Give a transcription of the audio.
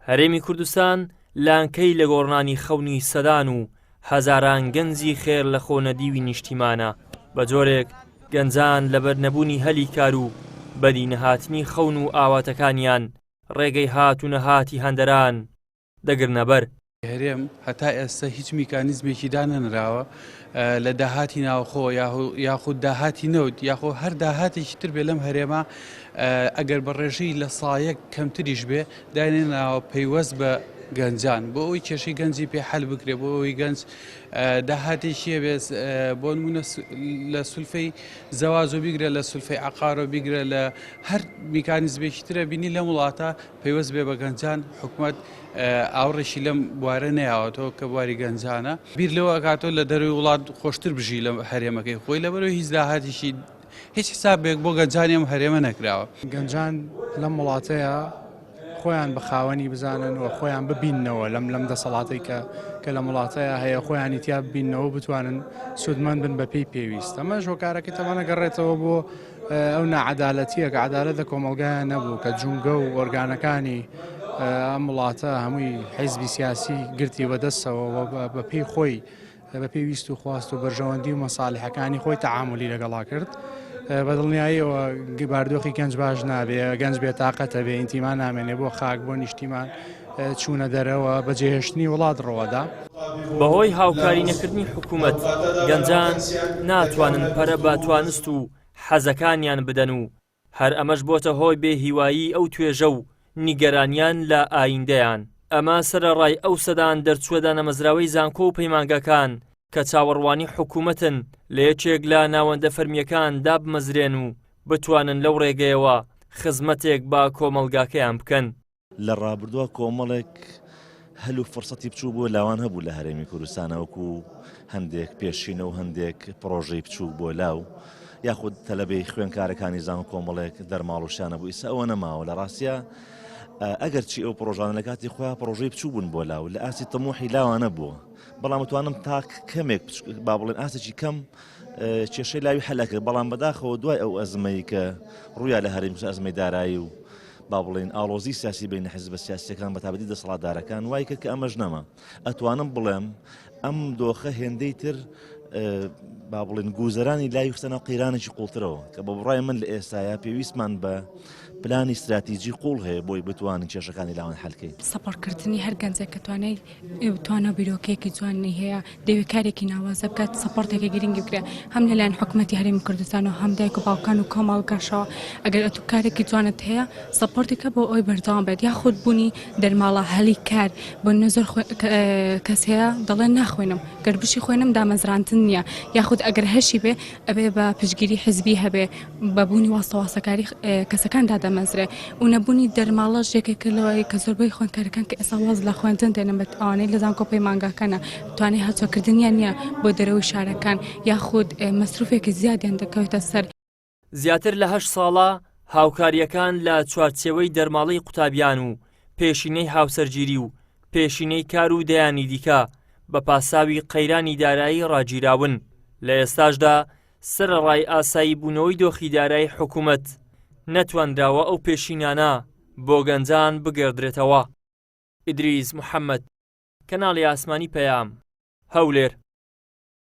هەرێمی کوردستان لانکەی لە گۆڕنانی خەونی سەدان و هەزاران گەنجی خێر لە خۆنەدیوی نیشتیمانە بە جۆرێک گەنجان لەبەر نەبوونی هەلی کار و بەدی نەهاتنی خەون و ئاواتەکانیان ڕێگەی هات و نەهاتی هەندەران دەگرنە بەر. هەرێم هەتا ئێستا هیچ میکانیزمێکی دانەنراوە لە داهاتی ناوخۆ یاخود داهاتی نەوت یاخۆ هەر داهاتێکی تر بێ لەم هەرێمە ئەگەر بە ڕێژەی لە ساڵیەک کەمتریش بێ دانێناوە پەیوەست بە گەنجان بۆ ئەوی کێشەی گەنجی پێ حەل بکرێ بۆ ئەوی گەنج داهاتێکیە بێ بۆ نمونە لە سولفەی زەواز بیگرێت لە سولفەی عەقار بیگرێت لە هەر میکانیزمێکی ترە بینی لە وڵاتە پەیوەست بێ بە گەنجان حکوومەت ئاوڕێکی لەم بوارە نەیاوەتەوە کە بواری گەنجانە بیر لەوە ئەکاتەوە لە دەروی وڵات خۆشتر بژی لە هەرێمەکەی خۆی لەبەرەوەی هیچ داهاتیشی هیچ حسابێک بۆ گەنجانی ئەم هەرێمە نەکراوە. گەنجان لەم وڵاتەیە خۆیان بە خاوەنی بزانن و خۆیان ببیننەوە لەم دەسەڵاتەی کە لە وڵاتەیە هەیە خۆیانی تیا ببیننەوە بتوانن سوودمەند بن بە پێی پێویست. ئەمە هۆکارەکەی تەمانە گەڕێتەوە بۆ ئەو نەعەدالەتیە کە عەدالەت لە کۆمەلگایە نەبوو کە جونگە و ئۆرگانەکانی ئەم وڵاتە هەمووی حیزبی سیاسی گرتی بەدەستەوە بە پێی خۆی بە پێویست و خواست و بەرژەوەندی و مەساڵحەکانی خۆی تەعاملی لەگەڵا کرد. بەدڵنیاییەوە باردۆخی گەنج باش نابێ گەنج بێتاقەتە بێ ئینتیمان نامێنێ بۆ خاک بۆ نیشتیمان چوونە دەرەوە بەجێهێشتنی وڵات ڕەوەدا. بەهۆی هاوکاری نەکردنی حکوومەت گەنجان ناتوانن پەرە باتوانست و حەزەکانیان بدەن و هەر ئەمەش بۆتە هۆی بێهیوایی ئەو توێژە و نیگەرانیان لە ئایندەیان. ئەمە سەرەڕای ئەو سەدان دەرچووەدا نەمەزراوەی زانکۆ و پەیمانگەکان کە چاوەڕوانی حکوومەتن لە یەکێک لە ناوەندە فەرمیەکان دابمەزرێن و بتوانن لەو ڕێگەیەوە خزمەتێک با کۆمەلگاکەیان بکەن. لە ڕابردووە کۆمەڵێک هەلو فرسەتی بچوو بۆ لاوان هەبوو لە هەرێمی کوردستانەوەکو هەندێک پێشینە و هەندێک پرۆژەی بچوو بۆ لاو یاخود تەلەبەی خوێنکارەکانی زان و کۆمەڵێک دەرماڵ و شانە بوو ئیسا ئەوە نەماوە لە ڕاستیە ئەگەر چی ئەو پرۆژانە لە کاتی خۆیان پرۆژەی بچوو بوون بۆ لاو لە ئاسی تەموحی لاوانە بووە بەڵام توانم تاک کەمێک با بڵێن ئاسێکی کەم کێشەی لاوی هەلەکرد بەڵام بەداخەوە دوای ئەو ئەزمەی کە ڕوویا لە هەرێمی ئەزمەی دارایی و با بڵێن ئاڵۆزی سیاسی بین حیزبە سیاسیەکان بە تابەتی دەسەڵاتدارەکان وای کرد کە ئەمەش نەما ئەتوانم بڵێم ئەم دۆخە هێندەی تر با بڵێن گوزەرانی لای خستەنەوە قەیرانێکی قوڵترەوە کە بە بڕای من لە ئێستایا پێویستمان بە پلانی استراتیجی قوڵ هەیە بۆی بتوانین کێشەکانی لاوان حەلکەین. سەپۆرتکردنی هەر گەنجێک کە توانە بیرۆکەیەکی جوانی هەیە دەوێت کارێکی ناوازە بکات سەپۆرتێکی گرنگی بکرێت هەم لەلایەن حکوومەتی هەرێمی کوردستان و هەم دایک و باوکان و کۆمەڵگەشەوە ئەگەر ئەتو کارێکی جوانت هەیە سەپۆرتێکە بۆ ئەوی بەردەوام بێت یاخود بوونی دەرماڵە هەلی کار بۆ نەزۆر کەس هەیە دەڵێن ناخوێنم گەربشی خوێنم دامەزرانتن نییە یاخود ئەگەر هەشی بێ ئەبێ بە پشگیری حزبی هەبێ بەبوونی واستەواسەکاری کەسەکاندا دەمەزرێ و نەبوونی دەرماڵەش یەکێکەوەی کە زۆربەی خوێندکارەکان کە ئێستا واز لە خوێندن دێنن بە ئەوانەی لە زانکۆ پەیمانگاکانە توانای هەڵسۆکردنیان نییە بۆ دەرەوەی شارەکان یاخود مەسروفێکی زیادیان دەکەوێتە سەر. زیاتر لە 8 ساڵە هاوکاریەکان لە چوارچێوەی دەرماڵەی قوتابیان و پێشینەی هاوسەرگیری و پێشینەی کار و دەیانی دیکە بە پاساوی قەیرانی دارایی ڕاگیراون. لە ئێستاشدا سەرەڕای ئاسایی بوونەوەی دۆخی دارایی حکوومەت نەتوانراوە ئەو پێشینانە بۆ گەنجان بگەڕدرێتەوە. ئیدریس محەممەد، کەناڵی ئاسمانی پەیام، هەولێر.